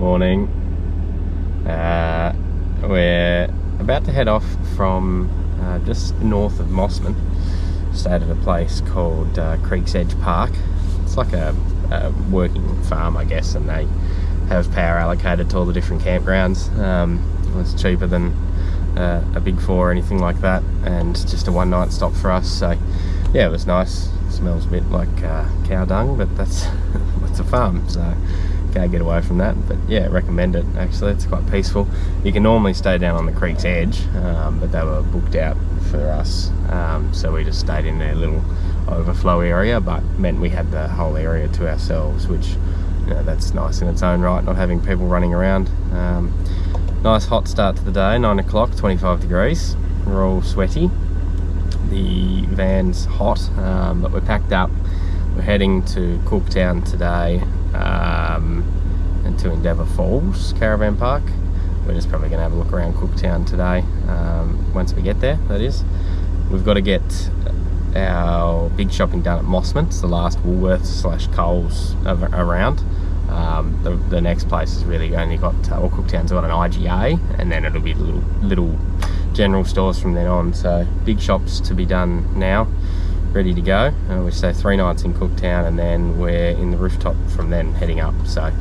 Morning. We're about to head off from just north of Mossman. Stayed at a place called Creek's Edge Park. It's like a working farm, I guess, and they have power allocated to all the different campgrounds. It's cheaper than a Big Four or anything like that, and just a one-night stop for us. So yeah, it was nice. It smells a bit like cow dung, but that's it's a farm, so can't get away from that. But yeah, recommend it. Actually, it's quite peaceful. You can normally stay down on the creek's edge, but they were booked out for us, so we just stayed in their little overflow area, but meant we had the whole area to ourselves, which, you know, that's nice in its own right, not having people running around. Nice hot start to the day, 9 o'clock, 25 degrees. We're all sweaty. The van's hot, but we're packed up. We're heading to Cooktown today, and to Endeavour Falls Caravan Park. We're just probably going to have a look around Cooktown today, once we get there, that is. We've got to get our big shopping done at Mossman. It's the last Woolworths / Coles around. The next place is really only got, Cooktown's got an IGA, and then it'll be little general stores from then on. So big shops to be done now, ready to go. We stay 3 nights in Cooktown, and then we're in the rooftop from then heading up. So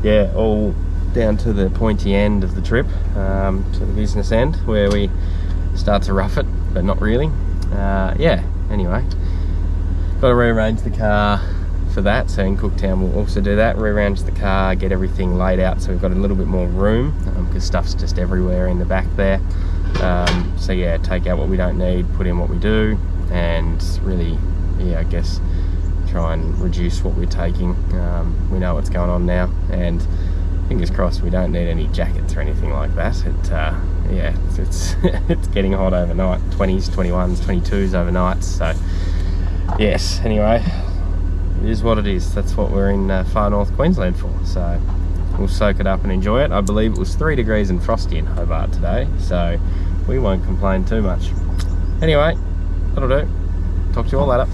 yeah, all down to the pointy end of the trip, to the business end, where we start to rough it, but not really. Yeah, anyway, got to rearrange the car for that. So in Cooktown we'll also do that, rearrange the car, get everything laid out so we've got a little bit more room, because stuff's just everywhere in the back there. So yeah, take out what we don't need, put in what we do, and really, yeah, I guess try and reduce what we're taking. We know what's going on now, and fingers crossed we don't need any jackets or anything like that. Yeah, it's it's getting hot overnight, 20s, 21s, 22s overnight. So yes, anyway, it is what it is. That's what we're in far north Queensland for. So we'll soak it up and enjoy it. I believe it was 3 degrees and frosty in Hobart today, so we won't complain too much. Anyway, that'll do. Talk to you all later.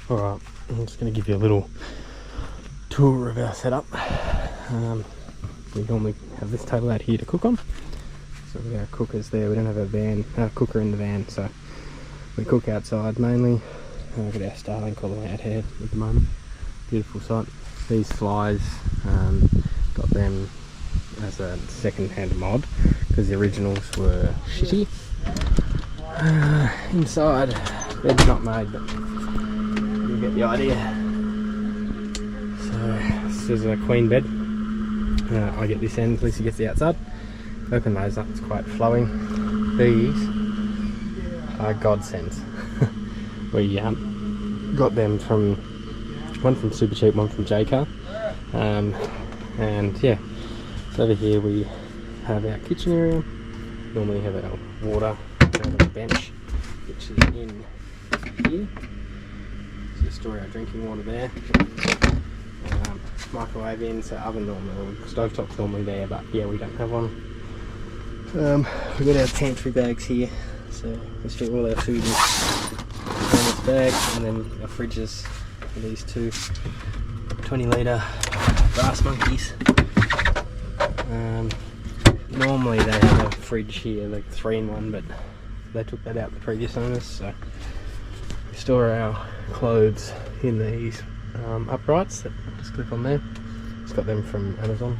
Alright, I'm just going to give you a little tour of our setup. We normally have this table out here to cook on. So we've got our cookers there. We don't have a cooker in the van, so we cook outside mainly. We've got our Starlink all the way out here at the moment. Beautiful sight. These flies, got them as a second-hand mod because the originals were shitty. Inside, bed's not made, but you get the idea. So this is a queen bed. I get this end, Lucy gets the outside. Open those up, it's quite flowing. These are godsends. We got them from one from Super Cheap, one from J-Car. And yeah, so over here we have our kitchen area. Normally have our water on the bench, which is in here. So store our drinking water there. Microwave in, so oven normally, stovetop's normally there, but yeah, we don't have one. We've got our pantry bags here, so we store all our food in this bag, and then our fridges are these two 20-litre brass monkeys. Normally they have a fridge here, like 3-in-1, but they took that out the previous owners, so we store our clothes in these uprights that just clip on there. Just got them from Amazon.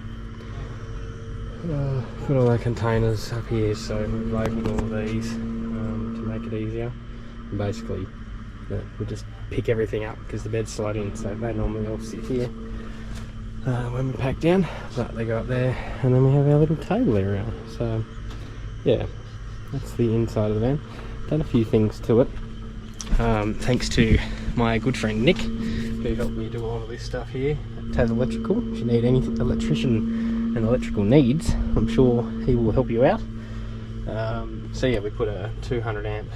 Got all our containers up here, so we've labelled all of these to make it easier. And basically, we just pick everything up because the bed's slide in, so they normally all sit here when we pack down, but they go up there, and then we have our little table area. So yeah, that's the inside of the van. Done a few things to it, thanks to my good friend Nick, who helped me do all of this stuff here at Tas Electrical. If you need any electrician and electrical needs, I'm sure he will help you out. So yeah, we put a 200 amp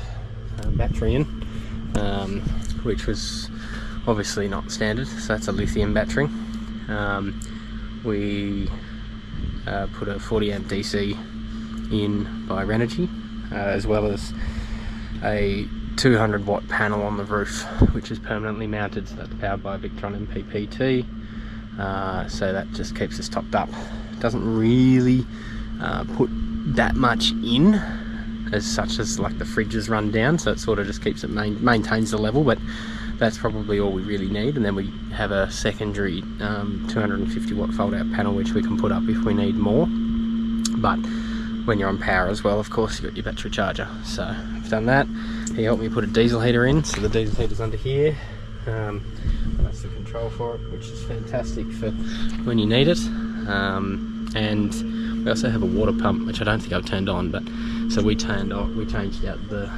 battery in, which was obviously not standard, so that's a lithium battery. We put a 40 amp DC in by Renogy, as well as a 200 watt panel on the roof, which is permanently mounted, so that's powered by a Victron MPPT, so that just keeps us topped up. Doesn't really put that much in as such as like the fridges run down, so it sort of just keeps it maintains the level, but that's probably all we really need. And then we have a secondary 250 watt fold out panel which we can put up if we need more, but when you're on power as well, of course, you've got your battery charger. So I've done that. He helped me put a diesel heater in, so the diesel heater's under here. And that's the control for it, which is fantastic for when you need it. And we also have a water pump, which I don't think I've turned on, but so we changed out the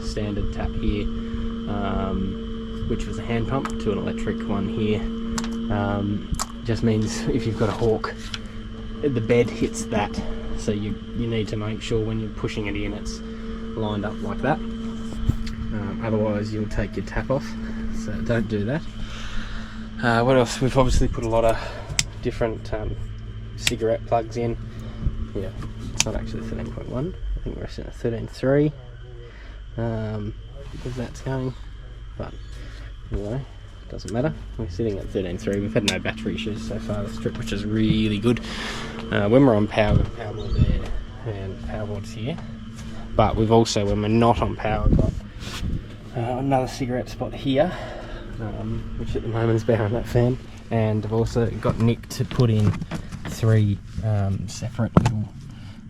standard tap here, which was a hand pump, to an electric one here. Just means if you've got a hawk, the bed hits that, so you need to make sure when you're pushing it in, it's lined up like that. Otherwise you'll take your tap off, so don't do that. What else? We've obviously put a lot of different cigarette plugs in. Yeah, it's not actually 13.1, I think we're sitting at 13.3 because that's going, but anyway, doesn't matter. We're sitting at 13.3. We've had no battery issues so far this trip, which is really good. When we're on power, we've powerboard there and powerboards here, but we've also, when we're not on power, got another cigarette spot here, which at the moment is behind that fan, and I've also got Nick to put in 3 separate little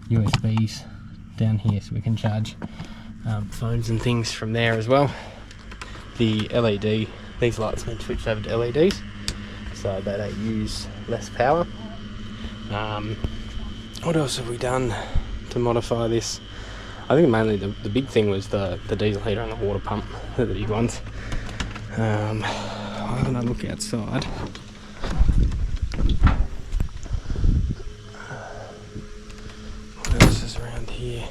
USBs down here, so we can charge phones and things from there as well. The LED, these lights have been switched over to LEDs, so they use less power. What else have we done to modify this? I think mainly the big thing was the diesel heater and the water pump, the big ones. I'll have another look outside. What else is around here?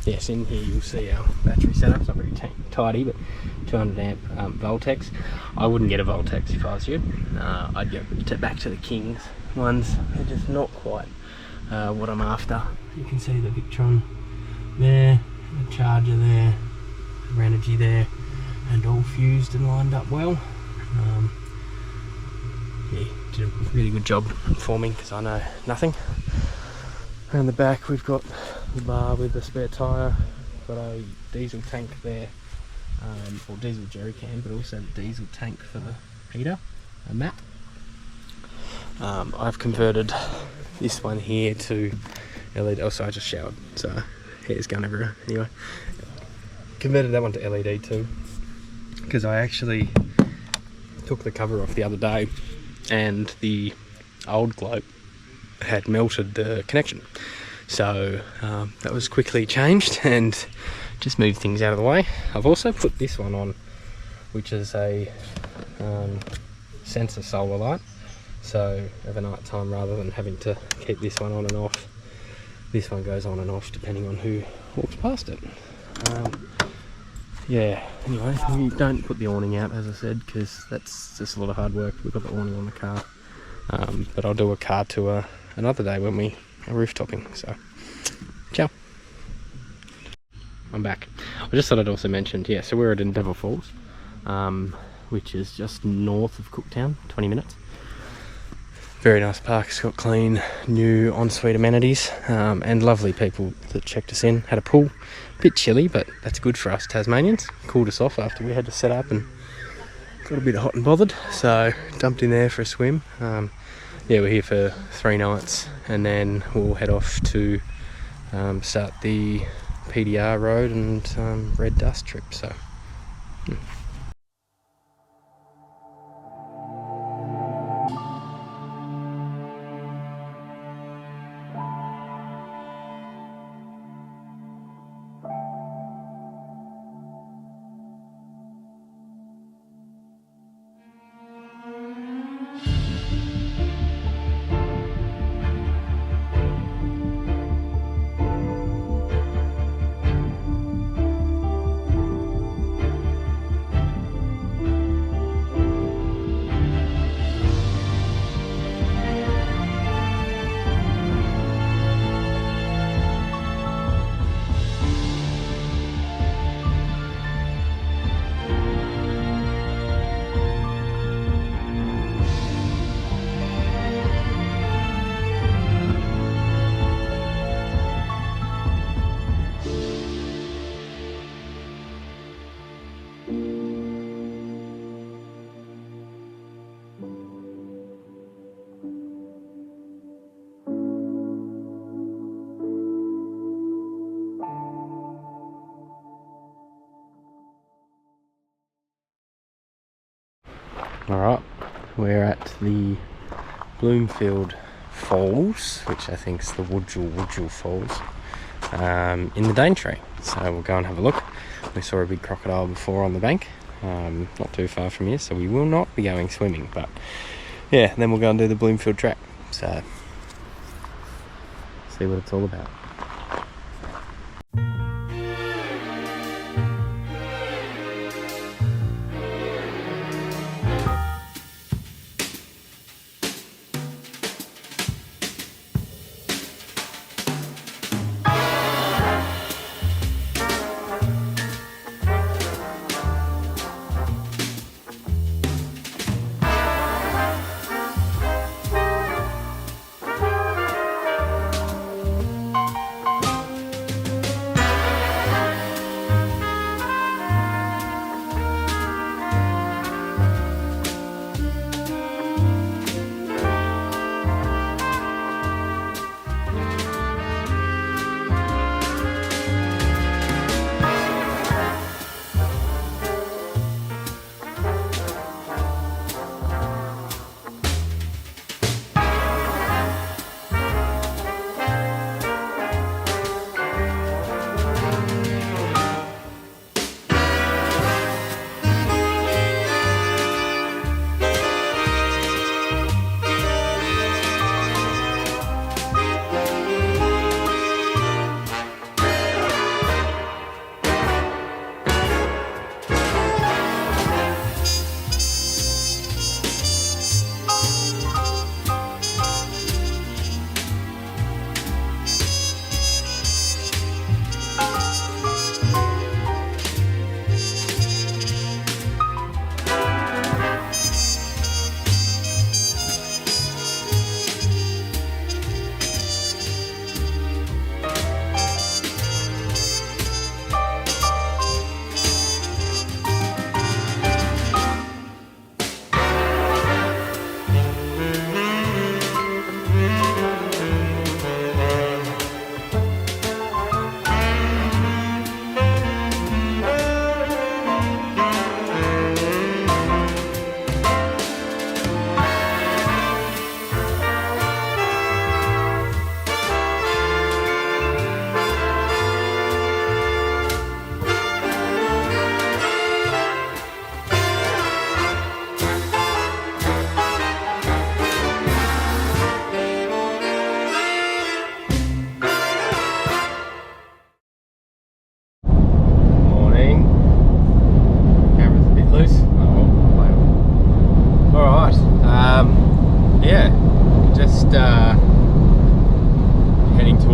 Yes, in here you'll see our battery setup. It's not very tidy, but 200 amp Voltex. I wouldn't get a Voltex if I was you. I'd go back to the King's ones. They're just not quite what I'm after. You can see the Victron there, the charger there, the Renogy there, and all fused and lined up well. Yeah, did a really good job informing because I know nothing. Around the back we've got the bar with the spare tyre, got a diesel tank there, or diesel jerry can, but also the diesel tank for the heater, a mat. I've converted this one here to LED. Also, I just showered, so hair's going everywhere. Anyway, converted that one to LED too, because I actually took the cover off the other day, and the old globe had melted the connection. So that was quickly changed and just moved things out of the way. I've also put this one on, which is a sensor solar light. So of a night time, rather than having to keep this one on and off, this one goes on and off depending on who walks past it. Yeah, anyway, we don't put the awning out, as I said, because that's just a lot of hard work. We've got the awning on the car. But I'll do a car tour another day when we are roof-topping. So, ciao. I'm back. I just thought I'd also mention, yeah, so we're at Endeavour Falls, which is just north of Cooktown, 20 minutes. Very nice park. It's got clean, new ensuite amenities, and lovely people that checked us in. Had a pool. Bit chilly, but that's good for us Tasmanians. Cooled us off after we had to set up and got a bit hot and bothered. So dumped in there for a swim. Yeah, we're here for 3 nights, and then we'll head off to start the PDR road and red dust trip. So. Alright, we're at the Bloomfield Falls, which I think is the Woodjul Falls, in the Daintree. So we'll go and have a look. We saw a big crocodile before on the bank, not too far from here, so we will not be going swimming, but yeah, then we'll go and do the Bloomfield track. So, see what it's all about.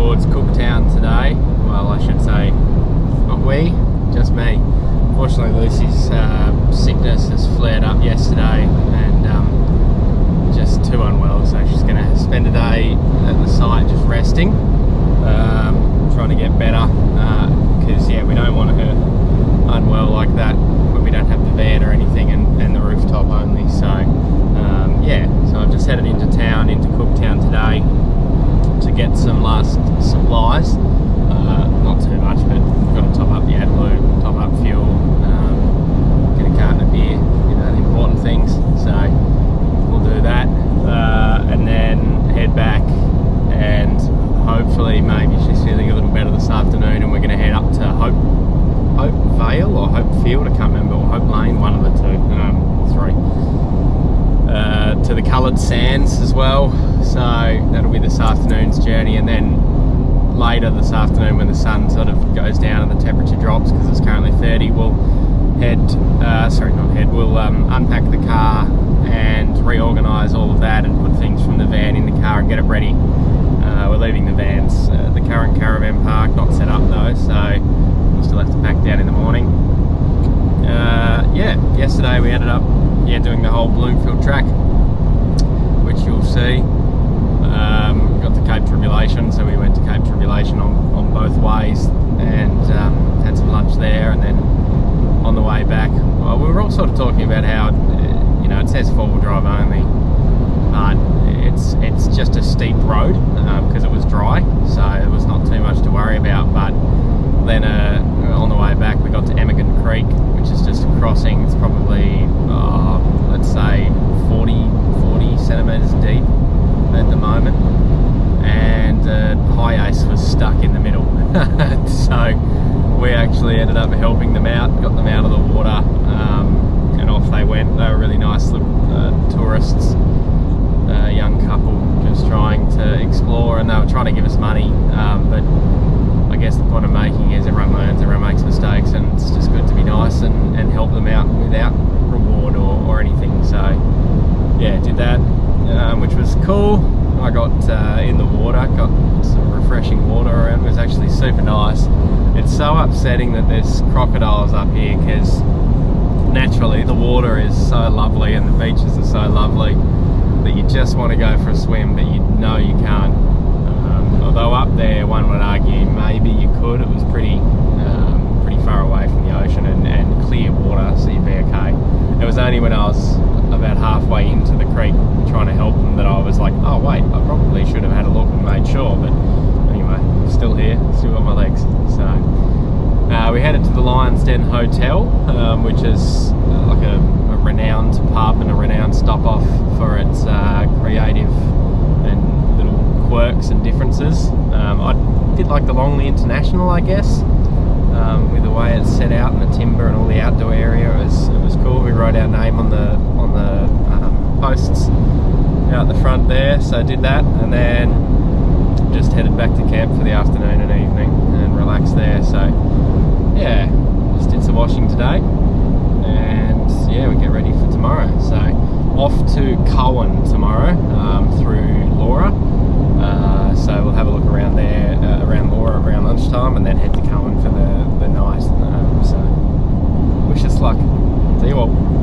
towards Cooktown today. Well, I should say, not we, just me. Fortunately, Lucy's sickness has flared up yesterday and just too unwell, so she's going to spend a day at the site just resting, trying to get better, because yeah, we don't want her unwell like that when we don't have the van or anything and the rooftop only. So yeah, so I've just headed into town, into Cooktown today to get some last supplies. Not too much, but got to top up the AdBlue, top up fuel, get a carton of beer, you know, the important things. So we'll do that, and then head back, and hopefully maybe she's feeling a little better this afternoon, and we're going to head up to Hope Vale or Hope Field, I can't remember, or Hope Lane, one of the two, three. To the coloured sands as well, so that'll be this afternoon's journey, and then later this afternoon when the sun sort of goes down and the temperature drops, because it's currently 30, we'll we'll unpack the car and reorganise all of that and put things from the van in the car and get it ready. We're leaving the vans, the current caravan park, not set up though, so we'll still have to pack down in the morning. Yeah, yesterday we ended up doing the whole Bloomfield track, which you'll see. Got to Cape Tribulation, so we went to Cape Tribulation on both ways, and had some lunch there, and then on the way back, well, we were all sort of talking about how, you know, it says 4-wheel drive only, but it's just a steep road, because it was dry, so it was not too much to worry about. But then on the way back we got to Emigrant Creek, which is just a crossing. It's probably let's say 40 centimetres deep at the moment, and hiace was stuck in the middle. So we actually ended up helping them out, got them out of the water, and off they went. They were really nice little tourists, young couple, just trying to explore, and they were trying to give us money, but I guess the point I'm making is everyone learns, everyone makes mistakes, and it's just good to be nice and help them out without reward or anything. So yeah, did that, which was cool. I got in the water, got some refreshing water around. It was actually super nice. It's so upsetting that there's crocodiles up here, because naturally the water is so lovely and the beaches are so lovely that you just want to go for a swim, but you know you can't. Although up there, one would argue maybe you could. It was pretty far away from the ocean and clear water, so you'd be okay. It was only when I was about halfway into the creek trying to help them that I was like, oh wait, I probably should have had a look and made sure. But anyway, still here, still got my legs. So we headed to the Lion's Den Hotel, which is like a renowned pub and a renowned stop off for its creative and little quirks and differences. I did like the Longley International, I guess, with the way it's set out and the timber and all the outdoor area. It was cool. We wrote our name on the posts out the front there, so I did that, and then just headed back to camp for the afternoon and evening and relaxed there. So yeah, just did some washing today, and yeah, we get ready for tomorrow. So off to Coen tomorrow, through Laura. So we'll have a look around there, around Laura around lunchtime, and then head to Coen for the night. So wish us luck. See you all.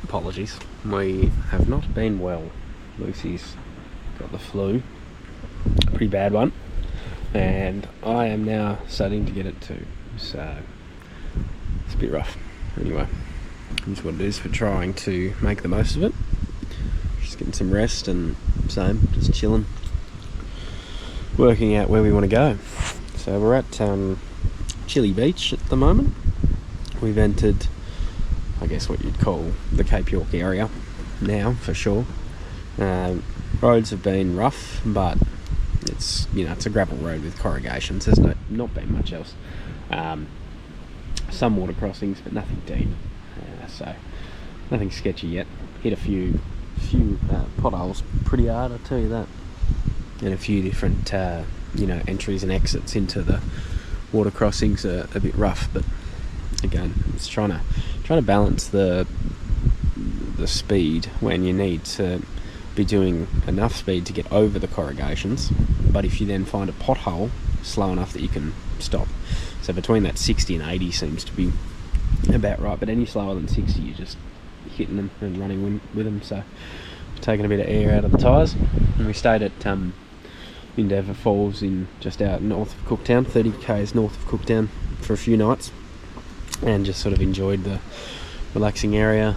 apologies. We have not been well. Lucy's got the flu, a pretty bad one, and I am now starting to get it too, so it's a bit rough. Anyway, that's what it is for trying to make the most of it. Just getting some rest and just chilling, working out where we want to go. So we're at Chilli Beach at the moment. We've entered, I guess, what you'd call the Cape York area now, for sure. Roads have been rough, but it's a gravel road with corrugations. There's not been much else. Some water crossings, but nothing deep. So nothing sketchy yet. Hit a few potholes pretty hard, I'll tell you that. And a few different entries and exits into the water crossings are a bit rough, but again, it's trying to balance the speed when you need to be doing enough speed to get over the corrugations, but if you then find a pothole slow enough that you can stop. So between that 60 and 80 seems to be about right, but any slower than 60 you're just hitting them and running with them, so taking a bit of air out of the tyres. And we stayed at Endeavour Falls just out north of Cooktown, 30 k's north of Cooktown, for a few nights, and just sort of enjoyed the relaxing area.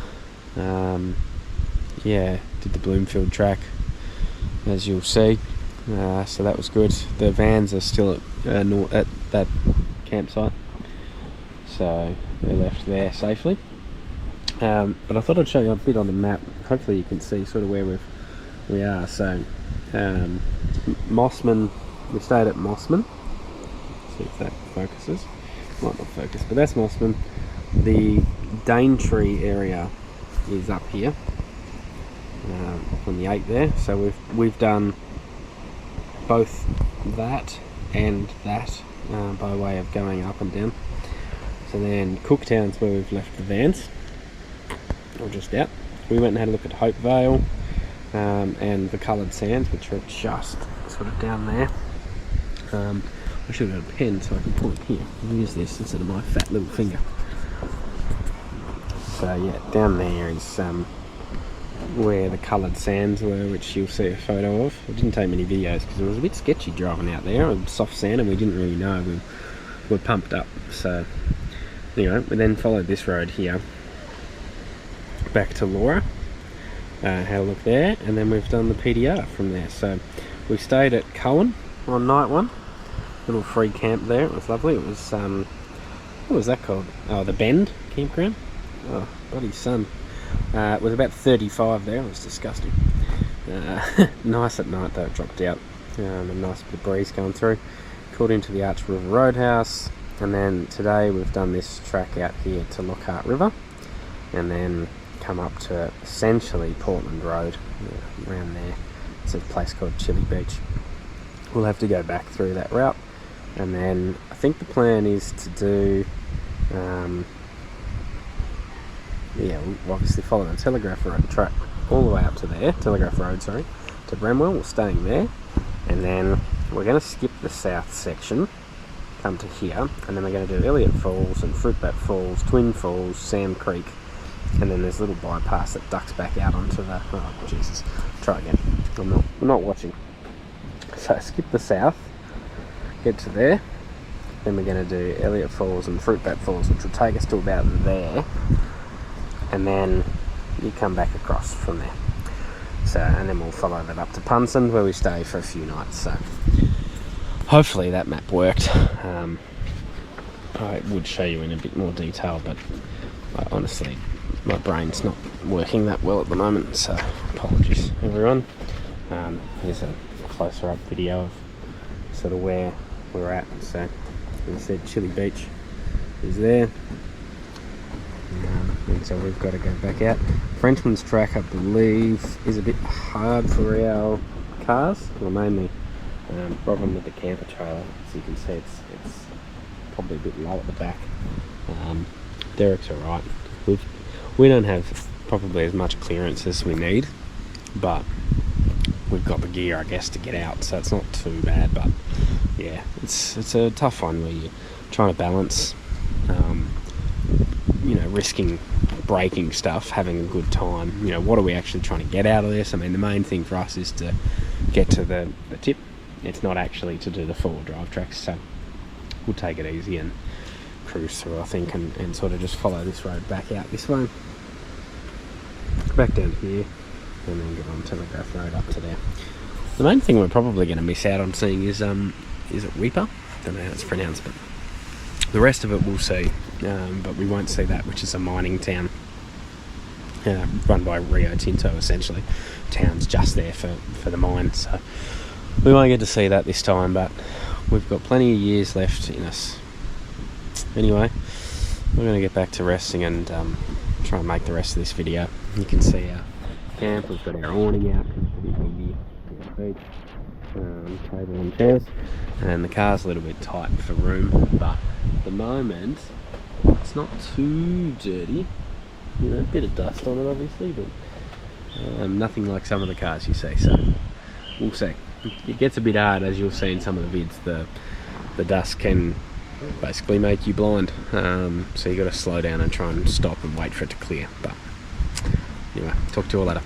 Did the Bloomfield track, as you'll see, so that was good. The vans are still at that campsite, so they're left there safely. But I thought I'd show you a bit on the map. Hopefully you can see sort of where we are. So Mossman, we stayed at Mossman. See if that focuses. Might not focus, but that's Mossman. The Daintree area is up here on the 8 there. So we've done both that and that by way of going up and down. So then Cooktown's where we've left the vans, or just out. We went and had a look at Hope Vale and the coloured sands, which are just sort of down there. I should have got a pen so I can point here and use this instead of my fat little finger. So yeah, down there is where the coloured sands were, which you'll see a photo of. I didn't take many videos because it was a bit sketchy driving out there. It was soft sand and we didn't really know. We were pumped up. So anyway, we then followed this road here back to Laura, had a look there, and then we've done the PDR from there. So we stayed at Coen on night one, little free camp there. It was lovely. It was what was that called? Oh, the Bend campground. Oh, bloody sun. It was about 35 there. It was disgusting. Nice at night though. It dropped out. A nice bit of breeze going through. Called into the Arch River Roadhouse, and then today we've done this track out here to Lockhart River, and then come up to essentially Portland Road, around there. It's a place called Chilli Beach. We'll have to go back through that route, and then I think the plan is to do we'll obviously follow the Telegraph Road track all the way up to there, Telegraph Road, sorry, to Bramwell. We're staying there, and then we're going to skip the south section, come to here, and then we're going to do Elliott Falls and Fruitbat Falls, Twin Falls, Sam Creek, and then there's a little bypass that ducks back out onto the, oh Jesus, try again, I'm not watching. So skip the south, get to there, then we're going to do Elliott Falls and Fruitbat Falls, which will take us to about there, and then you come back across from there. So, and then we'll follow that up to Punson, where we stay for a few nights. So hopefully that map worked. I would show you in a bit more detail, but honestly my brain's not working that well at the moment, so apologies everyone. Here's a closer up video of sort of where we're at. So as I said, Chilli Beach is there, and so we've got to go back out. Frenchman's Track, I believe, is a bit hard for our cars, well mainly problem with the camper trailer. As you can see, it's probably a bit low at the back. Derek's alright. We don't have probably as much clearance as we need, but we've got the gear, I guess, to get out, so it's not too bad. But yeah, it's a tough one where you're trying to balance risking breaking stuff, having a good time. You know, what are we actually trying to get out of this? I mean, the main thing for us is to get to the tip. It's not actually to do the four-wheel drive tracks, so we'll take it easy and cruise through, I think, and sort of just follow this road back out this way, back down here, and then get on Telegraph Road up to there. The main thing we're probably going to miss out on seeing is it Weeper? Don't know how it's pronounced, but the rest of it we'll see, but we won't see that, which is a mining town run by Rio Tinto, essentially. Town's just there for the mine, so we won't get to see that this time, but we've got plenty of years left in us. Anyway, we're going to get back to resting and try and make the rest of this video. You can see our camp. We've got our awning out, table and chairs, and the car's a little bit tight for room, but at the moment it's not too dirty. You know, a bit of dust on it obviously, but nothing like some of the cars you see, so we'll see. It gets a bit hard, as you'll see in some of the vids. The dust can basically make you blind, so you got to slow down and try and stop and wait for it to clear. But anyway, talk to you all later.